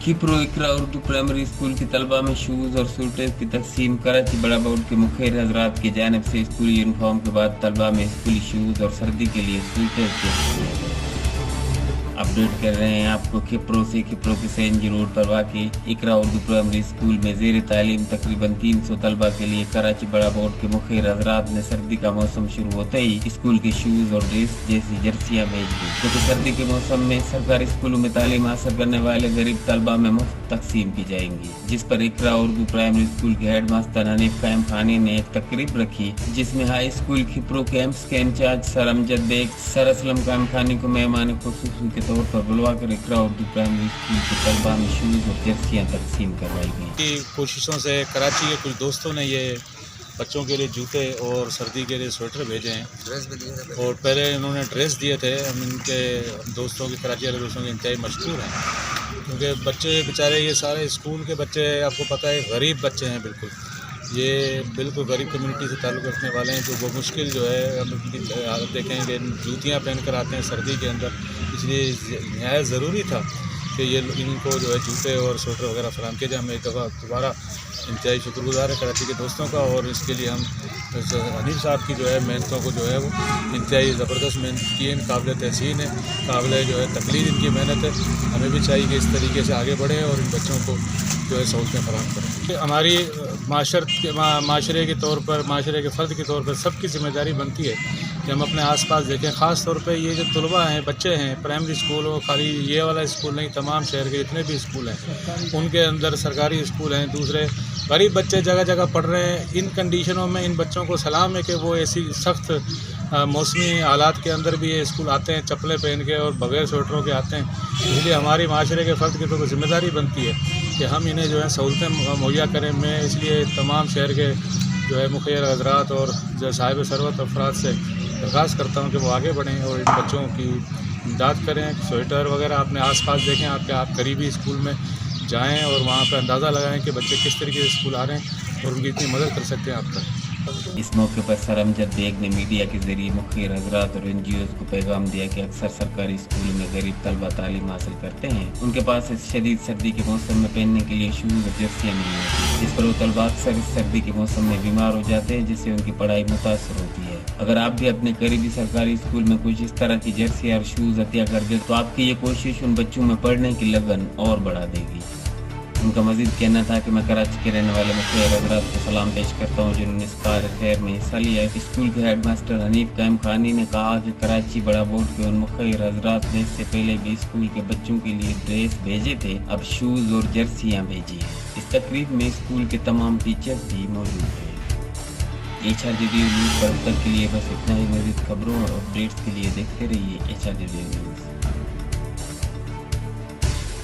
खिप्रो इकरा Urdu primary school के तलबा में शूज़ और सूटेज की तकसीम। कराची बड़ा बोर्ड के मुखिर हजरात की जानिब से स्कूली यूनिफॉर्म के बाद तलबा में स्कूली शूज़ और सर्दी के लिए सूटेज के अपडेट कर रहे हैं आपको खिप्रो से। खिप्रो के सेंजी रोड पर वाक़ इकरा उर्दू प्राइमरी स्कूल में ज़ेर तालीम तकरीबन 300 तलबा के लिए कराची बड़ा बोर्ड के मुखिर हजरात ने सर्दी का मौसम शुरू होते ही स्कूल के शूज़ और ड्रेस जैसी जर्सियाँ भेज दी, क्योंकि सर्दी के मौसम में सरकारी स्कूलों में तालीम हासिल करने वाले गरीब तलबा में मुफ्त तकसीम की जाएंगी, जिस पर इकरा उर्दू प्राइमरी स्कूल के हेड मास्टर हनीफ कायम खानी ने एक तकरीब रखी, जिसमें हाई स्कूल खिप्रो कैंप्स के incharge sir Amjad Baig sir Aslam Qayam Khani को मेहमान खुसूसी के तौर पर बुलवाकर इकरा उर्दू प्राइमरी स्कूल के तलबा में शूज़ और जर्सियाँ तकसीम करवाई गई। कोशिशों से कराची के कुछ दोस्तों ने ये बच्चों के लिए जूते और सर्दी के लिए स्वेटर भेजे हैं, ड्रेस भी दिए थे और पहले इन्होंने ड्रेस दिए थे। हम इनके दोस्तों की कराची वाले दोस्तों के इंतहाई मशहूर हैं, क्योंकि बच्चे बेचारे ये सारे स्कूल के बच्चे आपको पता है गरीब बच्चे हैं, ये बिल्कुल गरीब कम्युनिटी से ताल्लुक़ रखने वाले हैं, जो वो मुश्किल जो है आप देखेंगे जूतियाँ पहन कर आते हैं सर्दी के अंदर, इसलिए नहायत ज़रूरी था कि ये इनको जो है जूते और स्वेटर वगैरह फराहम किए जाए। हम एक दफ़ा दोबारा इंतहाई शुक्रगुज़ार है कराची के दोस्तों का, और इसके लिए हम हनीफ साहब की जो है मेहनतों को जो है वो इंतहाई ज़बरदस्त मेहनत की है, काबिल तहसीन है, काबिल जो है तकलीद इनकी मेहनत है। हमें भी चाहिए कि इस तरीके से आगे बढ़ें और इन बच्चों को जो है सहूलतें फराहम करें। हमारी माशरे के तौर पर, माशरे के फ़र्द के तौर पर सबकी ज़िम्मेदारी बनती है कि हम अपने आसपास देखें। ख़ास तौर पे ये जो तलबा हैं, बच्चे हैं, प्राइमरी स्कूल और खाली ये वाला स्कूल नहीं, तमाम शहर के जितने भी स्कूल हैं उनके अंदर सरकारी स्कूल हैं, दूसरे गरीब बच्चे जगह जगह पढ़ रहे हैं। इन कंडीशनों में इन बच्चों को सलाम है कि वो ऐसी सख्त मौसमी हालात के अंदर भी ये स्कूल आते हैं, चप्पलें पहन के और बग़ैर स्वेटरों के आते हैं। इसलिए हमारी माशरे के फ़र्द की तो ज़िम्मेदारी बनती है कि हम इन्हें जो है सहूलतें मुहैया करें। मैं इसलिए तमाम शहर के जो है मुखिर हज़रात और जो साहिब सरवत अफराद से दरख्वास्त करता हूँ कि वो आगे बढ़ें और इन बच्चों की इमदाद करें। स्वेटर वगैरह अपने आसपास देखें, आप करीबी स्कूल में जाएं और वहाँ पर अंदाज़ा लगाएं कि बच्चे किस तरीके से स्कूल आ रहे हैं और उनकी इतनी मदद कर सकते हैं आप तक। इस मौके पर सर अमजद बेग ने मीडिया के जरिए मुखिर हजरात और NGOs को पैगाम दिया कि अक्सर सरकारी स्कूलों में गरीब तलबा तालीम हासिल करते हैं, उनके पास इस शदीद सर्दी के मौसम में पहनने के लिए शूज़ और जर्सियाँ नहीं होती, जिस पर वो तलबा अक्सर इस सर्दी के मौसम में बीमार हो जाते हैं, जिससे उनकी पढ़ाई मुतासर होती है। अगर आप भी अपने करीबी सरकारी स्कूल में कुछ इस तरह की जर्सियाँ और शूज़ अतिया कर दे तो आपकी ये कोशिश उन बच्चों में पढ़ने की लगन और बढ़ा देगी। उनका मजीद कहना था कि मैं कराची के रहने वाले मुखिर हजरात को सलाम पेश करता हूँ जिन्होंने इस कार खैर में हिस्सा लिया। स्कूल के हेड मास्टर हनीफ कायम खानी ने कहा कि कराची बड़ा बोर्ड के उन मुखिर हजरात ने इससे पहले भी स्कूल के बच्चों के लिए ड्रेस भेजे थे, अब शूज़ और जर्सियाँ भेजी हैं। इस तकरीब में स्कूल के तमाम टीचर्स भी मौजूद थे। HRJD न्यूज़ पर अब तक के लिए बस इतना ही। मजीद खबरों और अपडेट्स के लिए देखते रहिए HRJD न्यूज़।